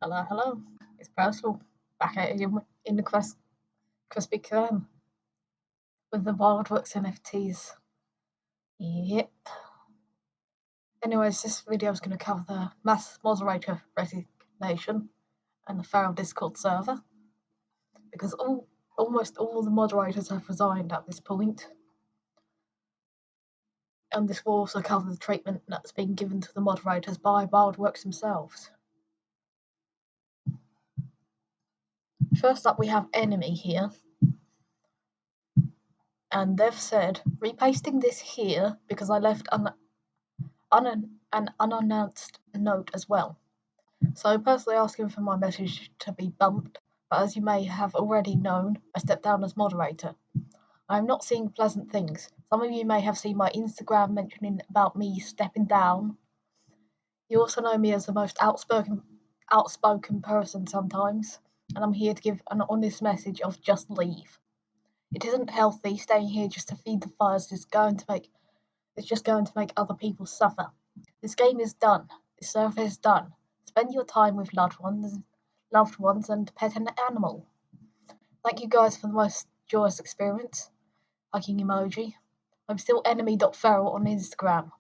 Hello, hello. It's Percival back at you in the Crispy Kreme with the WildWorks NFTs. Yep. Anyways, this video is going to cover the mass moderator resignation and the fer.al Discord server because almost all the moderators have resigned at this point. And this will also cover the treatment that's been given to the moderators by WildWorks themselves. First up, we have Enemy here. And they've said, repasting this here because I left an unannounced note as well. So personally asking for my message to be bumped, but as you may have already known, I stepped down as moderator. I am not seeing pleasant things. Some of you may have seen my Instagram mentioning about me stepping down. You also know me as the most outspoken person sometimes, and I'm here to give an honest message of just leave. It isn't healthy staying here just to feed the fires. It's just going to make other people suffer. This game is done. This server is done. Spend your time with loved ones and pet an animal. Thank you guys for the most joyous experience. Hugging emoji. I'm still enemy.feral on Instagram.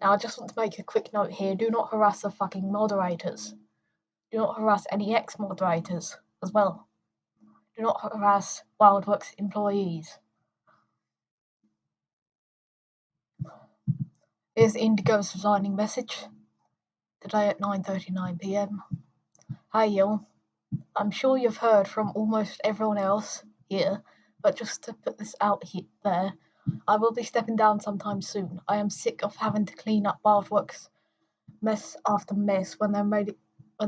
Now I just want to make a quick note here. Do not harass the fucking moderators. Do not harass any ex-moderators as well. Do not harass WildWorks employees. Here's Indigo's resigning message. Today at 9:39 PM. Hi y'all. I'm sure you've heard from almost everyone else here, but just to put this out there, I will be stepping down sometime soon. I am sick of having to clean up WildWorks mess after mess when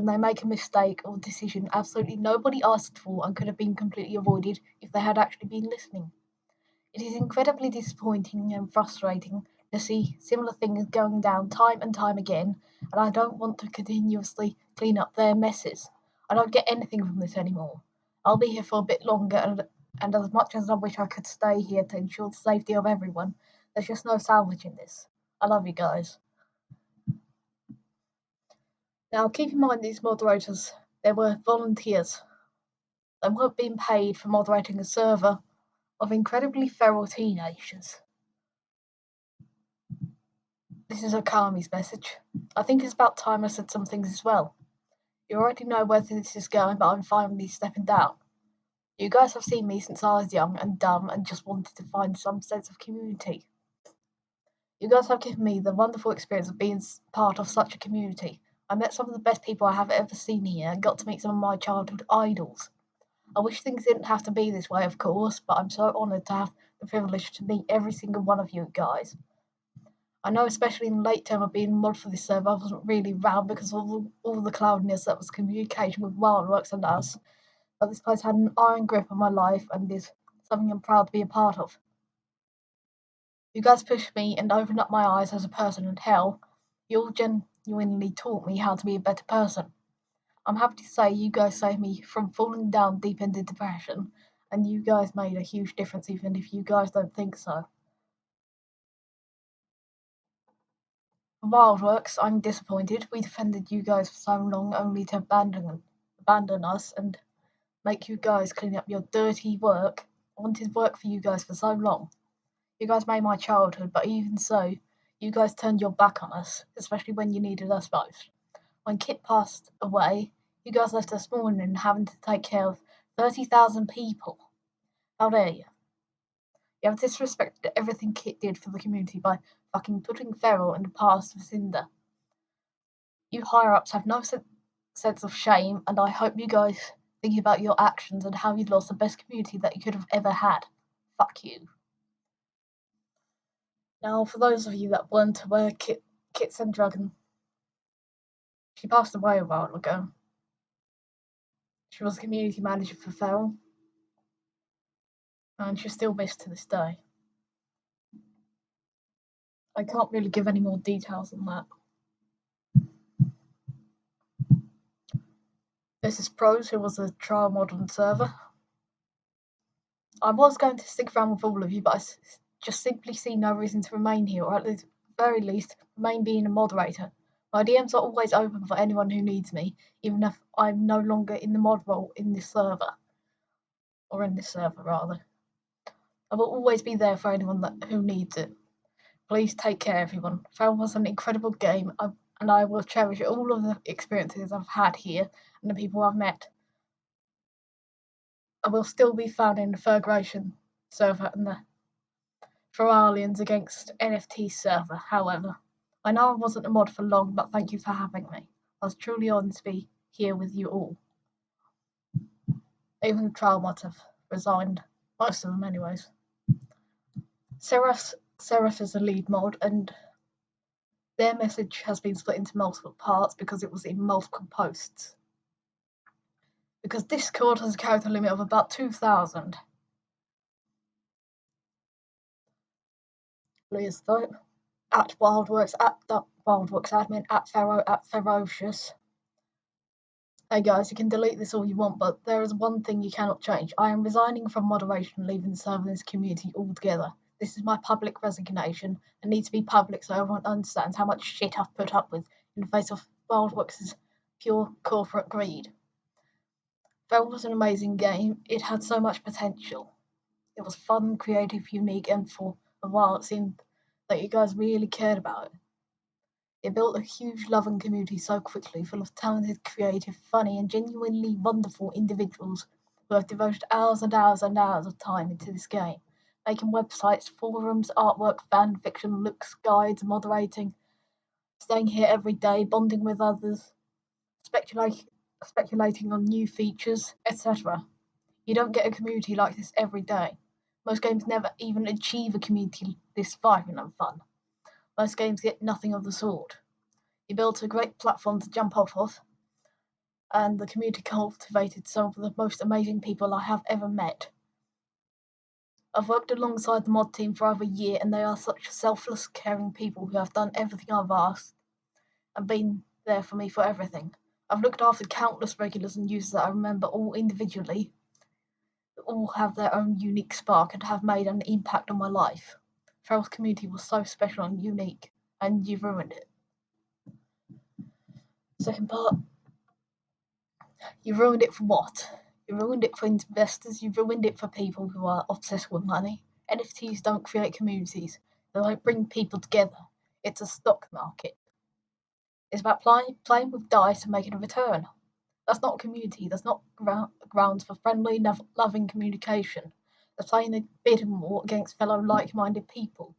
they make a mistake or decision absolutely nobody asked for and could have been completely avoided if they had actually been listening. It is incredibly disappointing and frustrating to see similar things going down time and time again, and I don't want to continuously clean up their messes. I don't get anything from this anymore. I'll be here for a bit longer, and as much as I wish I could stay here to ensure the safety of everyone, there's just no salvaging this. I love you guys. Now keep in mind these moderators, they were volunteers. They weren't being paid for moderating a server of incredibly feral teenagers. This is Okami's message. I think it's about time I said some things as well. You already know where this is going, but I'm finally stepping down. You guys have seen me since I was young and dumb and just wanted to find some sense of community. You guys have given me the wonderful experience of being part of such a community. I met some of the best people I have ever seen here and got to meet some of my childhood idols. I wish things didn't have to be this way, of course, but I'm so honoured to have the privilege to meet every single one of you guys. I know especially in the late term of being mod for this server, I wasn't really around because of all the cloudiness that was communication with WildWorks and us, but this place had an iron grip on my life and is something I'm proud to be a part of. You guys pushed me and opened up my eyes as a person, and hell, you all genuinely taught me how to be a better person. I'm happy to say you guys saved me from falling down deep into depression, and you guys made a huge difference even if you guys don't think so. For WildWorks, I'm disappointed. We defended you guys for so long only to abandon us and make you guys clean up your dirty work. I wanted work for you guys for so long. You guys made my childhood, but even so, you guys turned your back on us, especially when you needed us most. When Kit passed away, you guys left us mourning and having to take care of 30,000 people. How dare you? You have disrespected everything Kit did for the community by fucking putting fer.al in the past with Cinder. You higher-ups have no sense of shame, and I hope you guys think about your actions and how you lost the best community that you could have ever had. Fuck you. Now, for those of you that weren't aware, Kit's and Dragon, she passed away a while ago. She was a community manager for fer.al, and she's still missed to this day. I can't really give any more details on that. This is Pros, who was a trial mod on the server. I was going to stick around with all of you, but I just simply see no reason to remain here, or at the very least, remain being a moderator. My DMs are always open for anyone who needs me, even if I'm no longer in the mod role in this server. Or in this server, rather. I will always be there for anyone who needs it. Please take care, everyone. Fer.al was an incredible game, and I will cherish all of the experiences I've had here and the people I've met. I will still be found in the Federation server and the fer.alians against NFT server, however. I know I wasn't a mod for long, but thank you for having me. I was truly honoured to be here with you all. Even the trial mods have resigned. Most of them, anyways. Seraph is a lead mod, and their message has been split into multiple parts because it was in multiple posts. Because Discord has a character limit of about 2,000. Please, though. At WildWorks, at the WildWorks admin, at Pharaoh, at Ferocious. Hey guys, you can delete this all you want, but there is one thing you cannot change. I am resigning from moderation and leaving the server and this community altogether. This is my public resignation and needs to be public so everyone understands how much shit I've put up with in the face of WildWorks' pure corporate greed. Fer.al was an amazing game. It had so much potential. It was fun, creative, unique, and for a while it seemed that you guys really cared about it. It built a huge loving community so quickly, full of talented, creative, funny, and genuinely wonderful individuals who have devoted hours and hours and hours of time into this game, making websites, forums, artwork, fan fiction, looks, guides, moderating, staying here every day, bonding with others, speculating on new features, etc. You don't get a community like this every day. Most games never even achieve a community this vibrant and fun. Most games get nothing of the sort. You built a great platform to jump off of, and the community cultivated some of the most amazing people I have ever met. I've worked alongside the mod team for over a year, and they are such selfless, caring people who have done everything I've asked and been there for me for everything. I've looked after countless regulars and users that I remember all individually, all have their own unique spark and have made an impact on my life. Fer.al's community was so special and unique, and you've ruined it. Second part. You ruined it for what? You ruined it for investors, you ruined it for people who are obsessed with money. NFTs don't create communities, they don't bring people together. It's a stock market. It's about playing with dice and making a return. That's not a community, that's not grounds for friendly, loving communication. That's playing a bidding war against fellow like-minded people.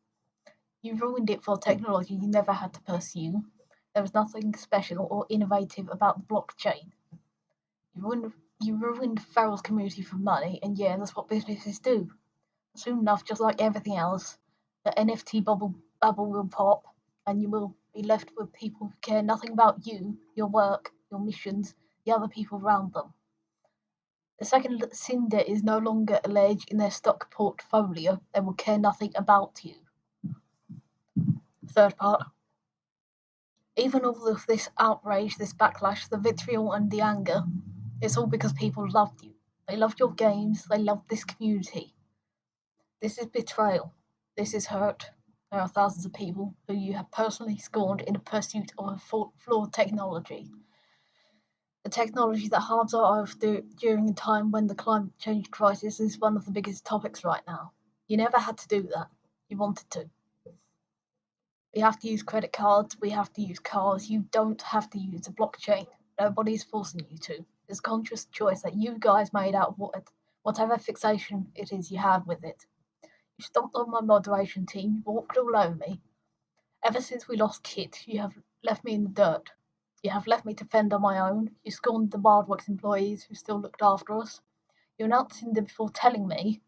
You ruined it for technology you never had to pursue. There was nothing special or innovative about the blockchain. You ruined Fer.al's community for money, and yeah, that's what businesses do. Soon enough, just like everything else, the NFT bubble will pop, and you will be left with people who care nothing about you, your work, your missions, the other people around them. The second that Cinder is no longer alleged in their stock portfolio, they will care nothing about you. Third part. Even all of this outrage, this backlash, the vitriol and the anger, it's all because people loved you. They loved your games, they loved this community. This is betrayal. This is hurt. There are thousands of people who you have personally scorned in the pursuit of a flawed technology. The technology that harms our Earth during a time when the climate change crisis is one of the biggest topics right now. You never had to do that. You wanted to. We have to use credit cards, we have to use cars. You don't have to use the blockchain. Nobody's forcing you to. It's a conscious choice that you guys made out of whatever fixation it is you have with it. You stomped on my moderation team, you walked all over me. Ever since we lost Kit, you have left me in the dirt. You have left me to fend on my own. You scorned the WildWorks employees who still looked after us. You announced Cinder before telling me.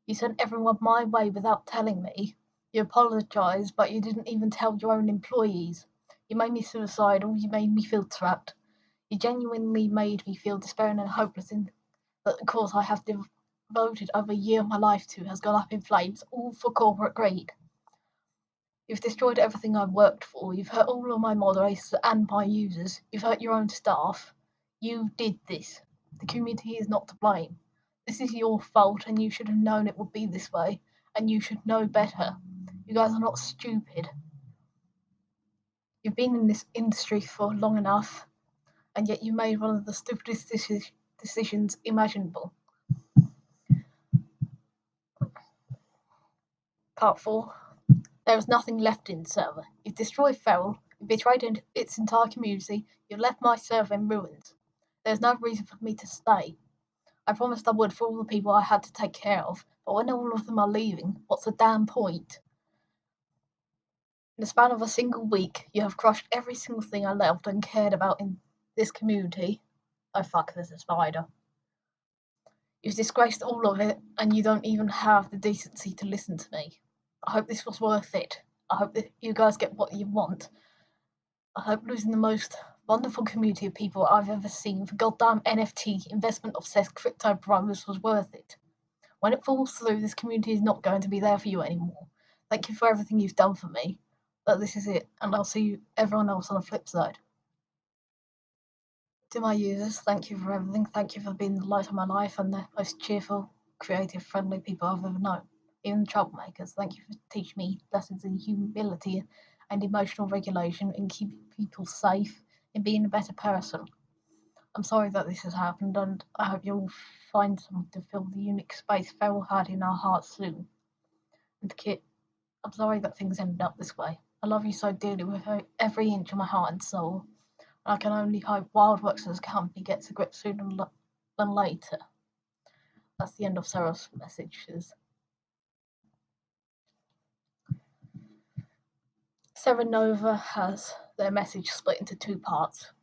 You sent everyone my way without telling me. You apologised, but you didn't even tell your own employees. You made me suicidal. You made me feel trapped. You genuinely made me feel despairing and hopeless in that the cause I have devoted over a year of my life to has gone up in flames, all for corporate greed. You've destroyed everything I've worked for. You've hurt all of my moderators and my users. You've hurt your own staff. You did this. The community is not to blame. This is your fault, and you should have known it would be this way, and you should know better. You guys are not stupid. You've been in this industry for long enough, and yet you made one of the stupidest decisions imaginable. Part 4. There is nothing left in the server. You've destroyed fer.al, you've betrayed its entire community, you've left my server in ruins. There's no reason for me to stay. I promised I would for all the people I had to take care of, but when all of them are leaving, what's the damn point? In the span of a single week, you have crushed every single thing I loved and cared about in this community. Oh fuck, there's a spider. You've disgraced all of it, and you don't even have the decency to listen to me. I hope this was worth it. I hope that you guys get what you want. I hope losing the most wonderful community of people I've ever seen for goddamn NFT investment-obsessed crypto bros was worth it. When it falls through, this community is not going to be there for you anymore. Thank you for everything you've done for me, but this is it, and I'll see everyone else on the flip side. To my users, thank you for everything. Thank you for being the light of my life and the most cheerful, creative, friendly people I've ever known. Even the troublemakers, thank you for teaching me lessons in humility and emotional regulation and keeping people safe and being a better person. I'm sorry that this has happened, and I hope you'll find someone to fill the unique space fer.al had in our hearts soon. And Kit, I'm sorry that things ended up this way. I love you so dearly with every inch of my heart and soul. I can only hope WildWorks as a company gets a grip sooner than later. That's the end of Sarah's messages. Sarah Nova has their message split into 2 parts.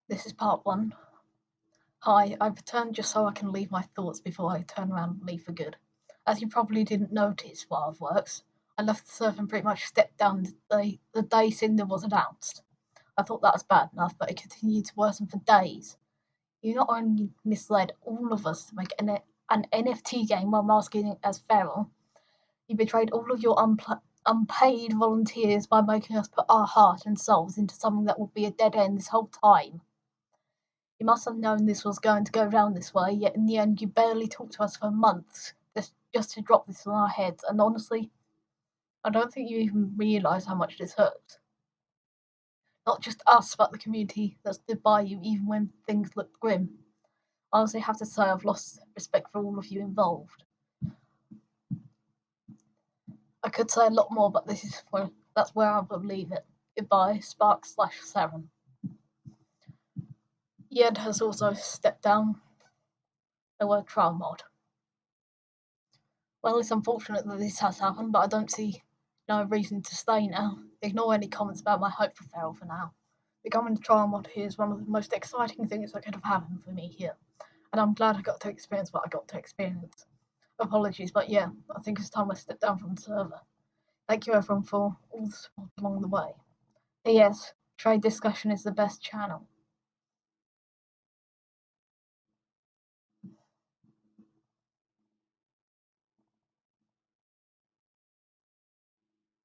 This is part 1. Hi, I've returned just so I can leave my thoughts before I turn around and leave for good. As you probably didn't notice, WildWorks, I left the server and pretty much stepped down the day Cinder was announced. I thought that was bad enough, but it continued to worsen for days. You not only misled all of us to make an NFT game while masking it as fer.al, you betrayed all of your unpaid volunteers by making us put our heart and souls into something that would be a dead end this whole time. You must have known this was going to go down this way, yet in the end you barely talked to us for months just to drop this on our heads, and honestly, I don't think you even realise how much this hurts. Not just us, but the community that stood by you even when things looked grim. I honestly have to say I've lost respect for all of you involved. I could say a lot more, but that's where I will leave it. Goodbye, Spark/Saren. Yed has also stepped down. The word trial mod. Well, it's unfortunate that this has happened, but I don't see no reason to stay now. Ignore any comments about my hope for fer.al for now. Becoming a trial mod here is one of the most exciting things that could have happened for me here, and I'm glad I got to experience what I got to experience. Apologies, but yeah, I think it's time I step down from the server. Thank you everyone for all the support along the way. P.S. Trade discussion is the best channel.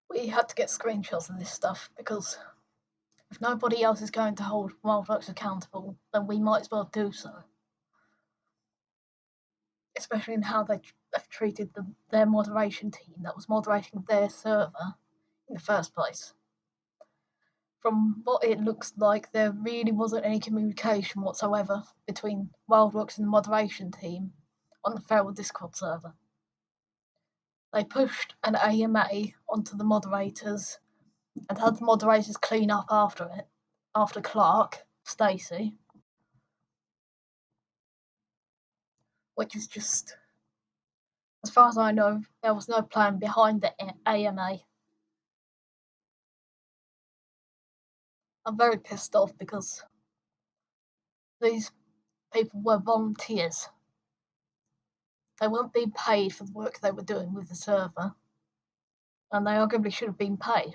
We had to get screenshots of this stuff because if nobody else is going to hold WildWorks accountable, then we might as well do so. Especially in how they've treated their moderation team that was moderating their server in the first place. From what it looks like, there really wasn't any communication whatsoever between WildWorks and the moderation team on the fer.al Discord server. They pushed an AMA onto the moderators and had the moderators clean up after Clark, Stacey, which is just, as far as I know, there was no plan behind the AMA. I'm very pissed off because these people were volunteers. They weren't being paid for the work they were doing with the server, and they arguably should have been paid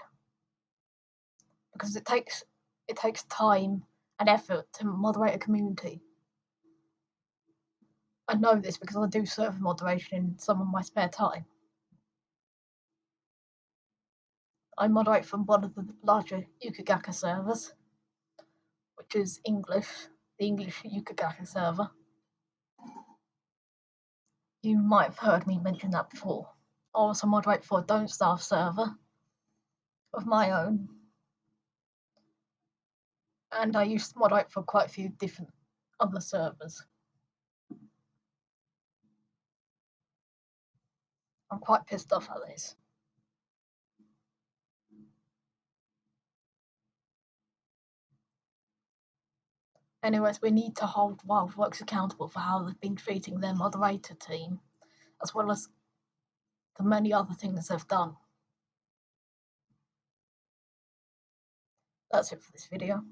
because it takes time and effort to moderate a community. I know this because I do server moderation in some of my spare time. I moderate from one of the larger Yukigaka servers, which is English, the English Yukigaka server. You might have heard me mention that before. I also moderate for a Don't Starve server, of my own, and I used to moderate for quite a few different other servers. I'm quite pissed off at this. Anyways, we need to hold WildWorks accountable for how they've been treating their moderator team, as well as the many other things they've done. That's it for this video.